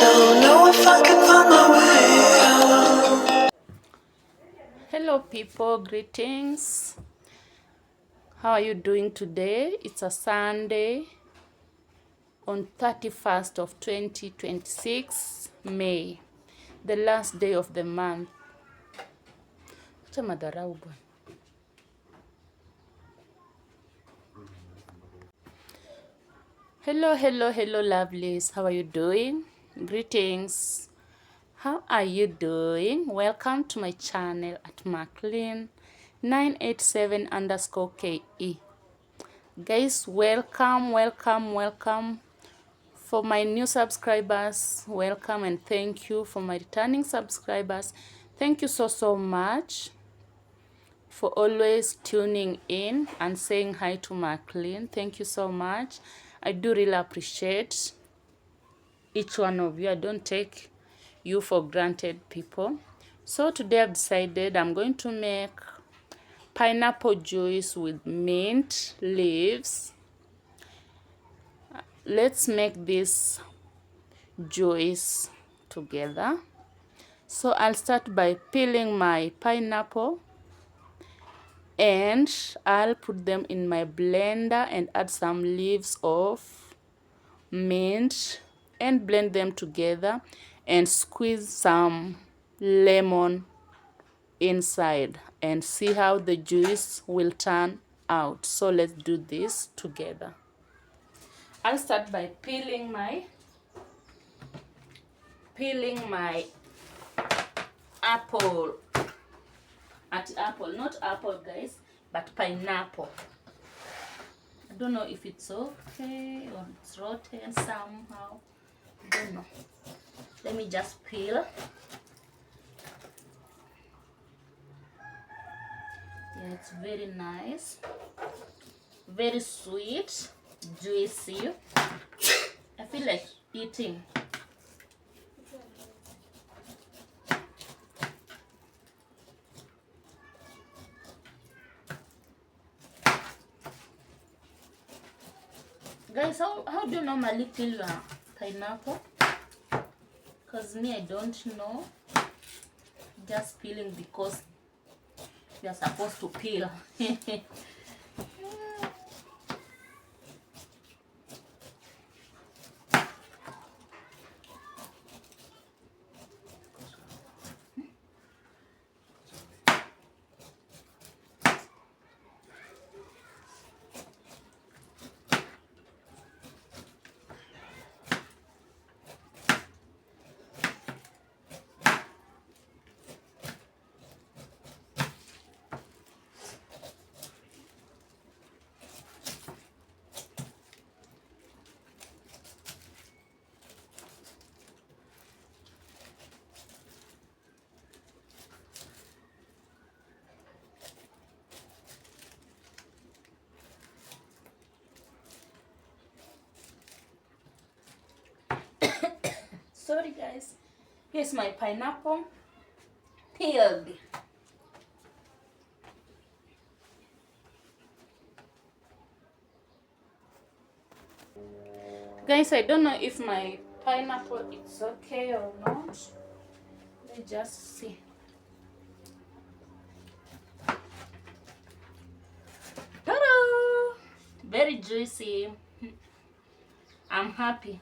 don't know if I can find my way out. Hello people, greetings. How are you doing today? It's a Sunday on 31st of 2026 May, the last day of the month. Acha madharau bwana. Hello lovelies. How are you doing? Greetings. How are you doing? Welcome to my channel at Maclean 987_KE. Guys, welcome. For my new subscribers, welcome, and thank you. For my returning subscribers, thank you so much for always tuning in and saying hi to Maclean. Thank you so much. I do really appreciate each one of you. I don't take you for granted, people. So today I've decided I'm going to make pineapple juice with mint leaves. Let's make this juice together. So I'll start by peeling my pineapple and I'll put them in my blender and add some leaves of mint and blend them together and squeeze some lemon inside and see how the juice will turn out. So let's do this together. I'll start by peeling my apple. Not apple guys, but pineapple. I don't know if it's okay or it's rotten somehow. I don't know. Let me just peel. Yeah, it's very nice, very sweet, juicy. I feel like eating. Guys, how do you normally peel your pineapple? Because me, I don't know. Just peeling because you're supposed to peel. Sorry guys, here's my pineapple peeled. Guys, I don't know if my pineapple is okay or not. Let's just see. Ta-da! Very juicy. I'm happy.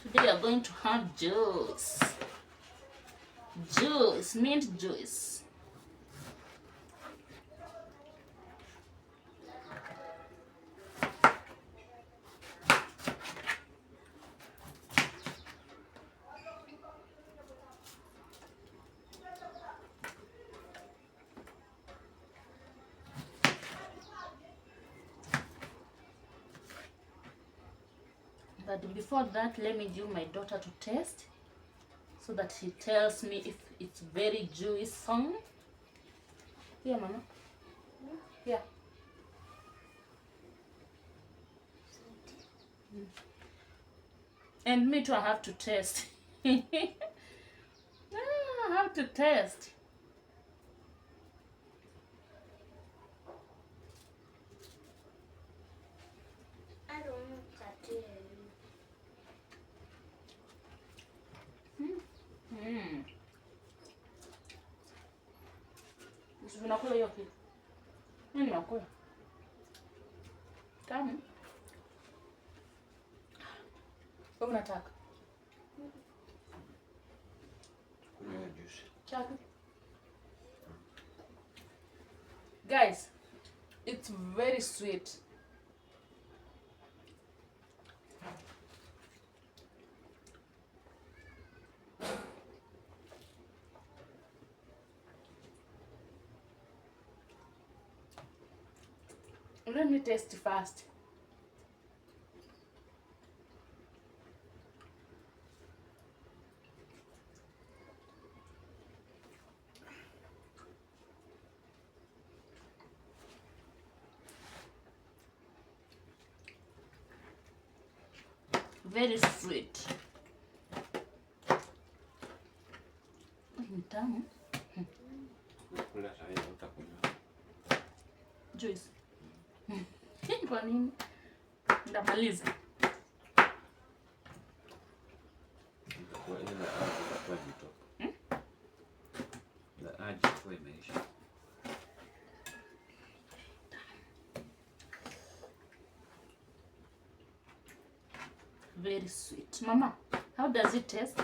Today we are going to have juice. Mint juice. But before that, let me give my daughter to taste so that she tells me if it's very juicy. Here, Mama. Here. And me too, I have to taste. I have to taste. Unakula hiyo kitu? Mimi nakula. Tamu. Wewe unataka? Kunywa juice. Chaki. Guys, it's very sweet. Let me taste first. Very sweet. Tamu. Kula sasa utakunywa. Juice. Kwa nini? Ndamaliza. Kwa ile kwa jito. La aje kwa imeisha. Very sweet. Mama, how does it taste?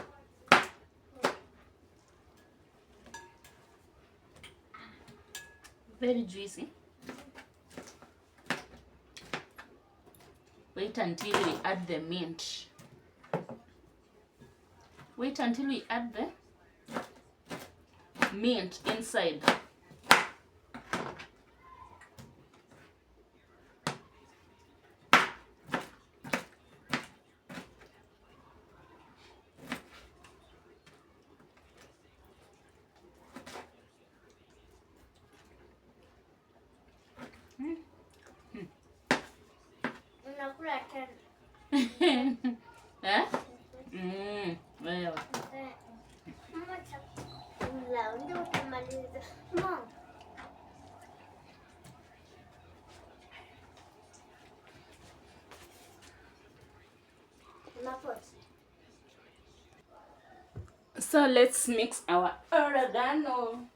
Very juicy. Wait until we add the mint. Wait until we add the mint inside. Unakula tena. Eh? Wewe. Mama chakula ndio utamaliza. Mama. So let's mix our oregano.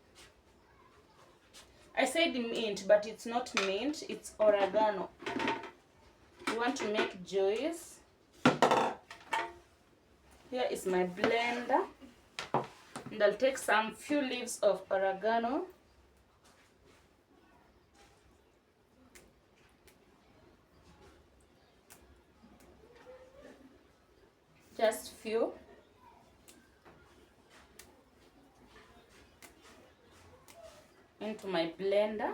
I said mint, but it's not mint, it's oregano. You want to make juice. Here is my blender. And I'll take some few leaves of oregano. Just few. Into my blender.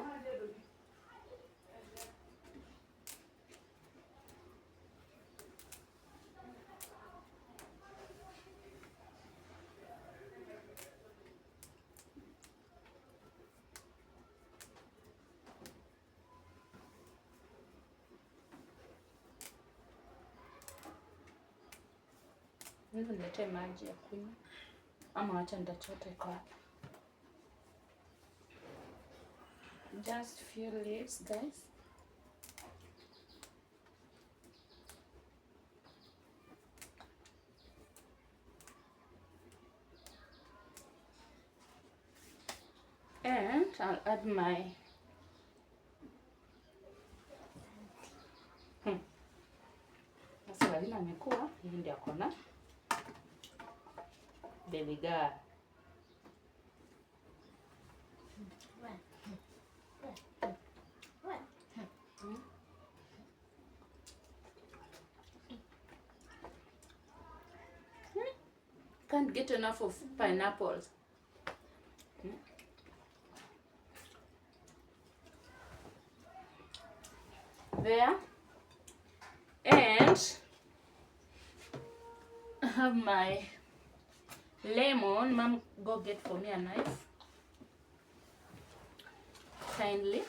Hivi niletee maji ya kunywa ama acha nitachota iko hapa. Just few leaves, guys. And I'll add my sasa vile amekuwa hivi ndio akona baby girl. Can't get enough of pineapples. There. And I have my lemon. Mom, go get for me a knife. Kindly.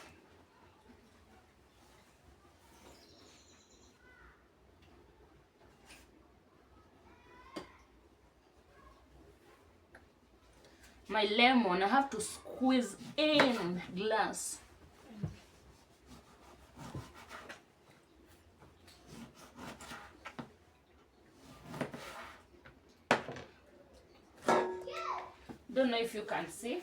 My lemon, I have to squeeze in glass. Don't know if you can see.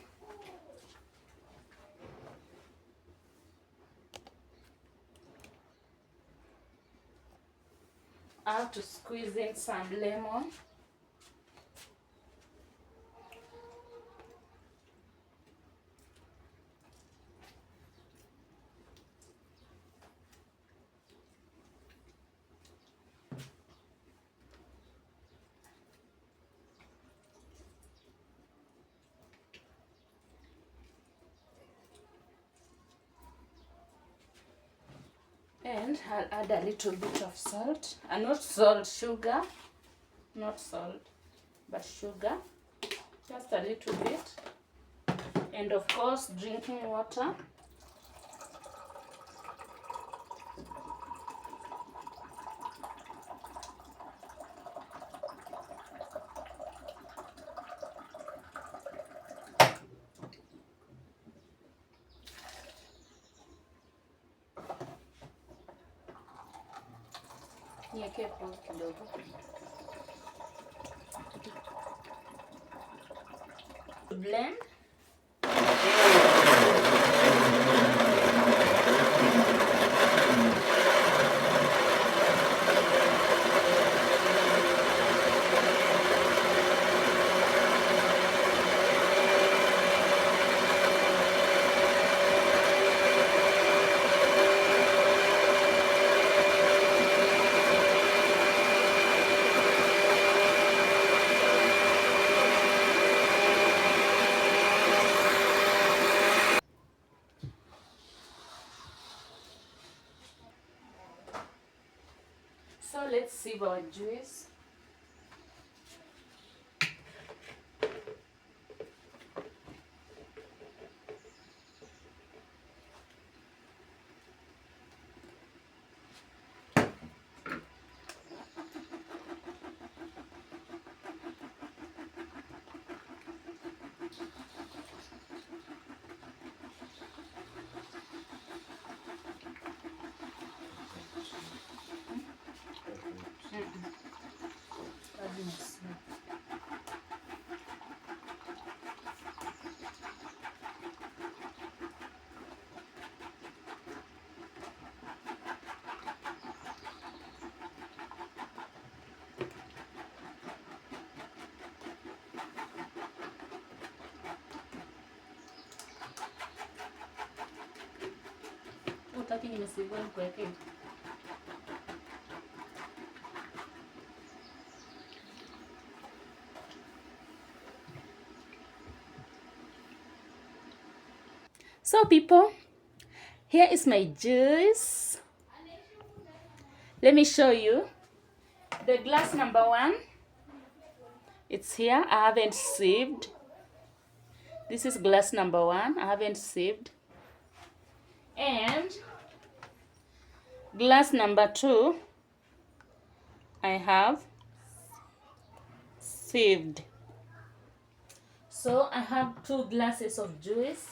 have to squeeze in some lemon. And I'll add a little bit of salt. Not salt, sugar. Not salt, but sugar. Just a little bit. And of course, drinking water. Niweke pause kidogo. Blend. So let's sieve our juice. Utaki nimesiva nikuweke. So people, here is my juice. Let me show you. The glass number 1, it's here. I haven't sieved. This is glass number 1. I haven't sieved. And glass number 2, I have sieved. So I have 2 glasses of juice.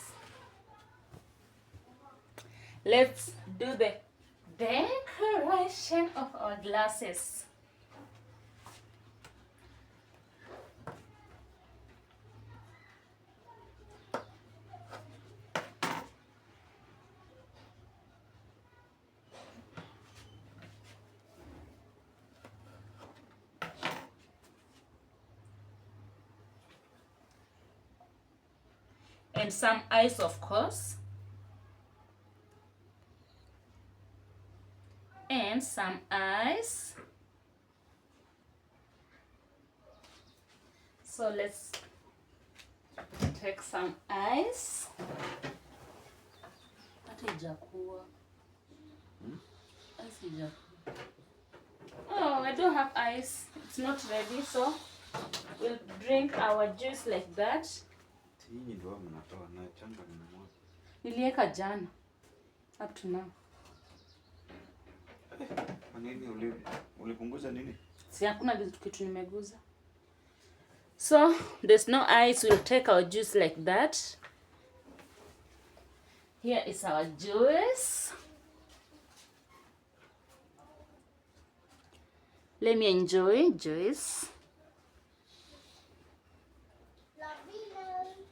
Let's do the decoration of our glasses. And some ice, of course. And some ice. So let's take some ice. Oh, I don't have ice. It's not ready, so we'll drink our juice like that. Hii ndio mnatoa na changa ni moja. Nilieka jana. Up to now. Kwa nini ulipunguza nini? Si hakuna kitu nimeguza. So, there's no ice. We'll take our juice like that. Here is our juice. Let me enjoy juice.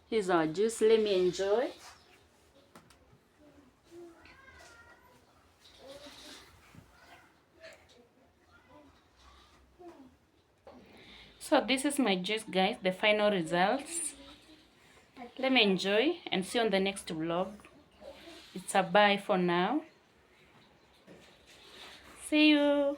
Here's our juice. Let me enjoy. So this is my juice, guys, the final results. Let me enjoy and see you on the next vlog. It's a bye for now. See you.